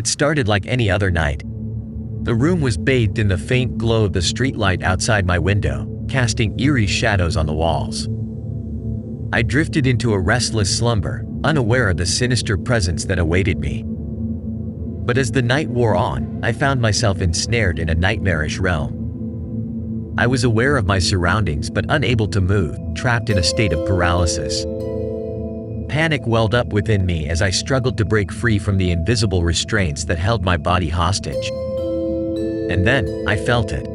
It started like any other night. The room was bathed in the faint glow of the streetlight outside my window, casting eerie shadows on the walls. I drifted into a restless slumber, unaware of the sinister presence that awaited me. But as the night wore on, I found myself ensnared in a nightmarish realm. I was aware of my surroundings but unable to move, trapped in a state of paralysis. Panic welled up within me as I struggled to break free from the invisible restraints that held my body hostage. And then, I felt it.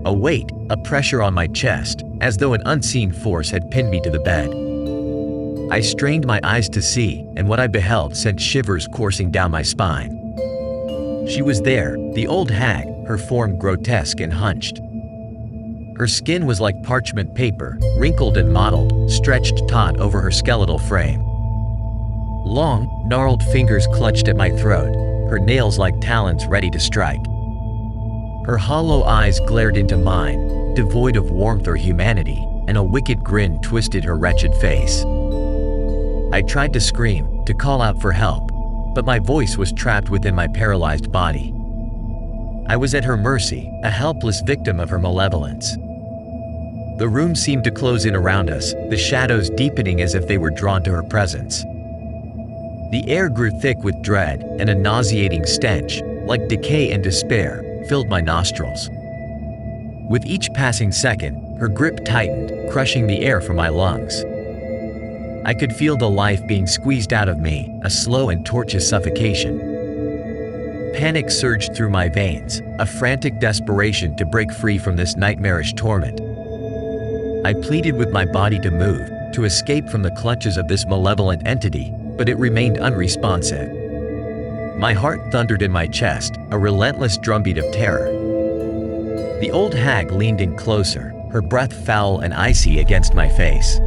A weight, a pressure on my chest, as though an unseen force had pinned me to the bed. I strained my eyes to see, and what I beheld sent shivers coursing down my spine. She was there, the old hag, her form grotesque and hunched. Her skin was like parchment paper, wrinkled and mottled, stretched taut over her skeletal frame. Long, gnarled fingers clutched at my throat, her nails like talons ready to strike. Her hollow eyes glared into mine, devoid of warmth or humanity, and a wicked grin twisted her wretched face. I tried to scream, to call out for help, but my voice was trapped within my paralyzed body. I was at her mercy, a helpless victim of her malevolence. The room seemed to close in around us, the shadows deepening as if they were drawn to her presence. The air grew thick with dread, and a nauseating stench, like decay and despair, filled my nostrils. With each passing second, her grip tightened, crushing the air from my lungs. I could feel the life being squeezed out of me, a slow and tortuous suffocation. Panic surged through my veins, a frantic desperation to break free from this nightmarish torment. I pleaded with my body to move, to escape from the clutches of this malevolent entity, but it remained unresponsive. My heart thundered in my chest, a relentless drumbeat of terror. The old hag leaned in closer, her breath foul and icy against my face.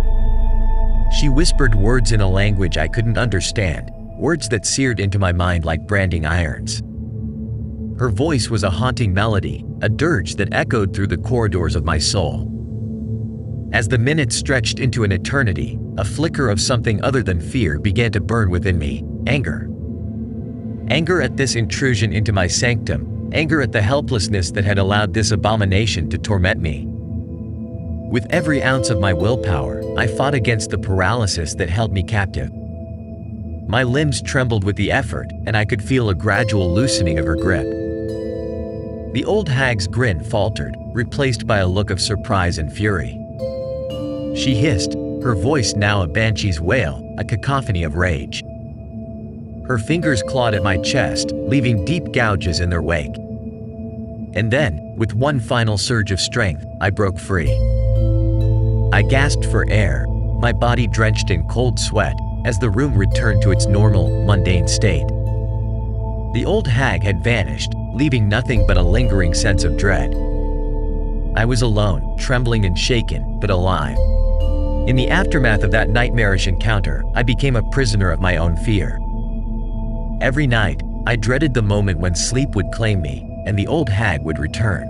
She whispered words in a language I couldn't understand, words that seared into my mind like branding irons. Her voice was a haunting melody, a dirge that echoed through the corridors of my soul. As the minutes stretched into an eternity, a flicker of something other than fear began to burn within me, anger. Anger at this intrusion into my sanctum, anger at the helplessness that had allowed this abomination to torment me. With every ounce of my willpower, I fought against the paralysis that held me captive. My limbs trembled with the effort, and I could feel a gradual loosening of her grip. The old hag's grin faltered, replaced by a look of surprise and fury. She hissed, her voice now a banshee's wail, a cacophony of rage. Her fingers clawed at my chest, leaving deep gouges in their wake. And then, with one final surge of strength, I broke free. I gasped for air, my body drenched in cold sweat, as the room returned to its normal, mundane state. The old hag had vanished, leaving nothing but a lingering sense of dread. I was alone, trembling and shaken, but alive. In the aftermath of that nightmarish encounter, I became a prisoner of my own fear. Every night, I dreaded the moment when sleep would claim me, and the old hag would return.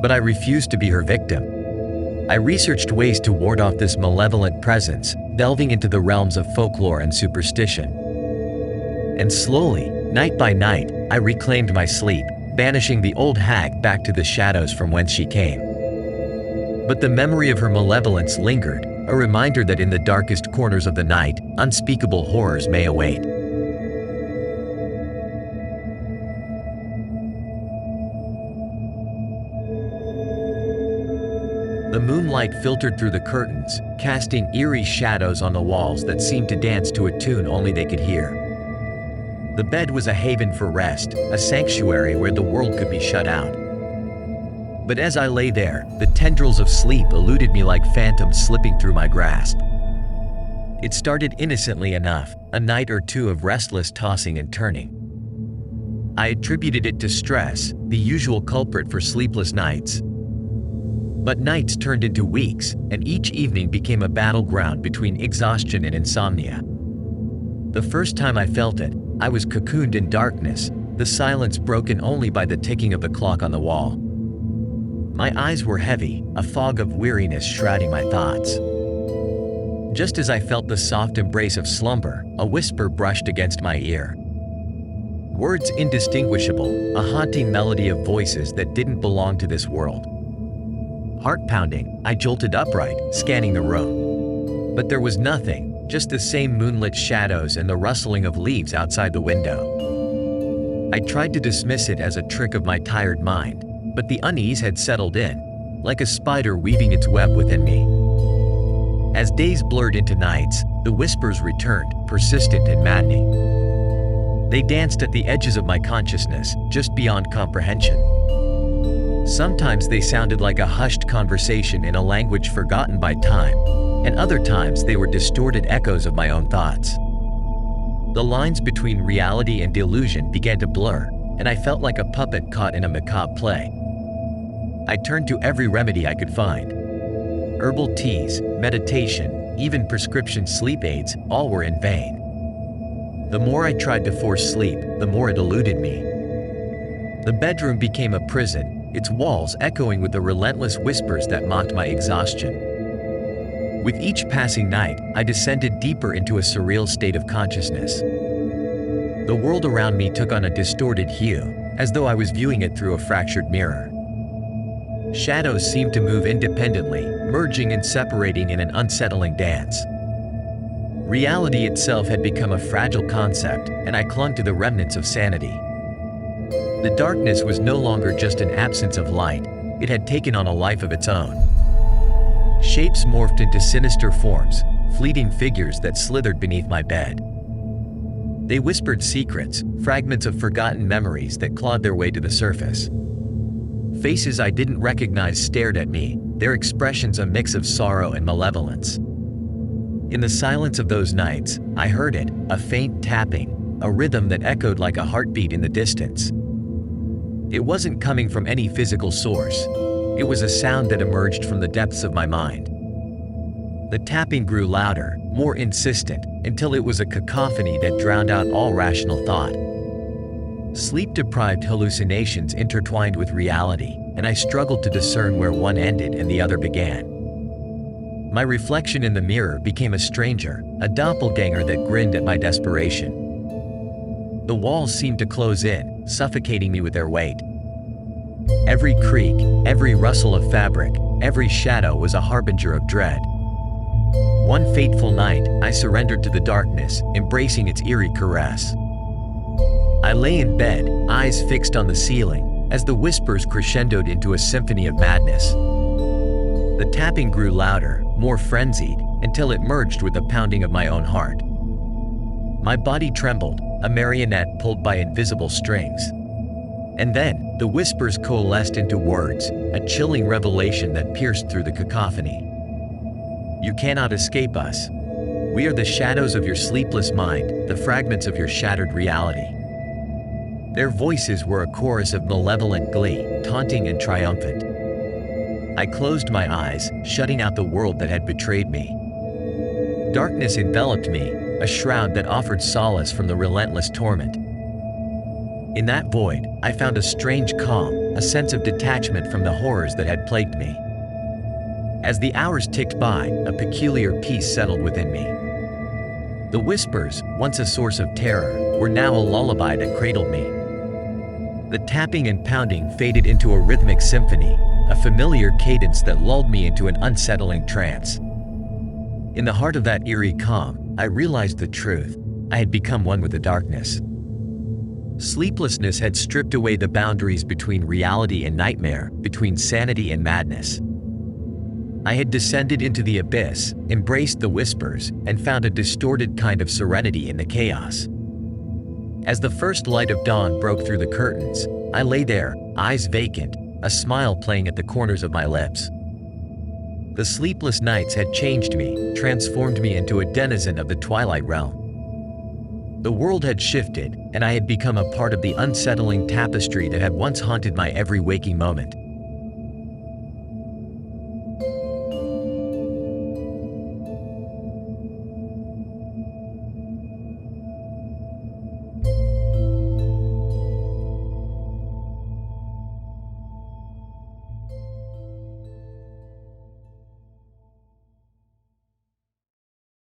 But I refused to be her victim. I researched ways to ward off this malevolent presence, delving into the realms of folklore and superstition. And slowly, night by night, I reclaimed my sleep, banishing the old hag back to the shadows from whence she came. But the memory of her malevolence lingered, a reminder that in the darkest corners of the night, unspeakable horrors may await. The moonlight filtered through the curtains, casting eerie shadows on the walls that seemed to dance to a tune only they could hear. The bed was a haven for rest, a sanctuary where the world could be shut out. But as I lay there, the tendrils of sleep eluded me like phantoms slipping through my grasp. It started innocently enough, a night or two of restless tossing and turning. I attributed it to stress, the usual culprit for sleepless nights. But nights turned into weeks, and each evening became a battleground between exhaustion and insomnia. The first time I felt it, I was cocooned in darkness, the silence broken only by the ticking of the clock on the wall. My eyes were heavy, a fog of weariness shrouding my thoughts. Just as I felt the soft embrace of slumber, a whisper brushed against my ear. Words indistinguishable, a haunting melody of voices that didn't belong to this world. Heart pounding, I jolted upright, scanning the room. But there was nothing, just the same moonlit shadows and the rustling of leaves outside the window. I tried to dismiss it as a trick of my tired mind, but the unease had settled in, like a spider weaving its web within me. As days blurred into nights, the whispers returned, persistent and maddening. They danced at the edges of my consciousness, just beyond comprehension. Sometimes they sounded like a hushed conversation in a language forgotten by time, and other times they were distorted echoes of my own thoughts. The lines between reality and delusion began to blur, and I felt like a puppet caught in a macabre play. I turned to every remedy I could find. Herbal teas, meditation, even prescription sleep aids, all were in vain. The more I tried to force sleep, the more it eluded me. The bedroom became a prison, its walls echoing with the relentless whispers that mocked my exhaustion. With each passing night, I descended deeper into a surreal state of consciousness. The world around me took on a distorted hue, as though I was viewing it through a fractured mirror. Shadows seemed to move independently, merging and separating in an unsettling dance. Reality itself had become a fragile concept, and I clung to the remnants of sanity. The darkness was no longer just an absence of light, it had taken on a life of its own. Shapes morphed into sinister forms, fleeting figures that slithered beneath my bed. They whispered secrets, fragments of forgotten memories that clawed their way to the surface. Faces I didn't recognize stared at me, their expressions a mix of sorrow and malevolence. In the silence of those nights, I heard it, a faint tapping, a rhythm that echoed like a heartbeat in the distance. It wasn't coming from any physical source. It was a sound that emerged from the depths of my mind. The tapping grew louder, more insistent, until it was a cacophony that drowned out all rational thought. Sleep-deprived hallucinations intertwined with reality, and I struggled to discern where one ended and the other began. My reflection in the mirror became a stranger, a doppelganger that grinned at my desperation. The walls seemed to close in, suffocating me with their weight. Every creak, every rustle of fabric, every shadow was a harbinger of dread. One fateful night, I surrendered to the darkness, embracing its eerie caress. I lay in bed, eyes fixed on the ceiling, as the whispers crescendoed into a symphony of madness. The tapping grew louder, more frenzied, until it merged with the pounding of my own heart. My body trembled, a marionette pulled by invisible strings. And then, the whispers coalesced into words, a chilling revelation that pierced through the cacophony. You cannot escape us. We are the shadows of your sleepless mind, the fragments of your shattered reality. Their voices were a chorus of malevolent glee, taunting and triumphant. I closed my eyes, shutting out the world that had betrayed me. Darkness enveloped me, a shroud that offered solace from the relentless torment. In that void, I found a strange calm, a sense of detachment from the horrors that had plagued me. As the hours ticked by, a peculiar peace settled within me. The whispers, once a source of terror, were now a lullaby that cradled me. The tapping and pounding faded into a rhythmic symphony, a familiar cadence that lulled me into an unsettling trance. In the heart of that eerie calm, I realized the truth. I had become one with the darkness. Sleeplessness had stripped away the boundaries between reality and nightmare, between sanity and madness. I had descended into the abyss, embraced the whispers, and found a distorted kind of serenity in the chaos. As the first light of dawn broke through the curtains, I lay there, eyes vacant, a smile playing at the corners of my lips. The sleepless nights had changed me, transformed me into a denizen of the twilight realm. The world had shifted, and I had become a part of the unsettling tapestry that had once haunted my every waking moment.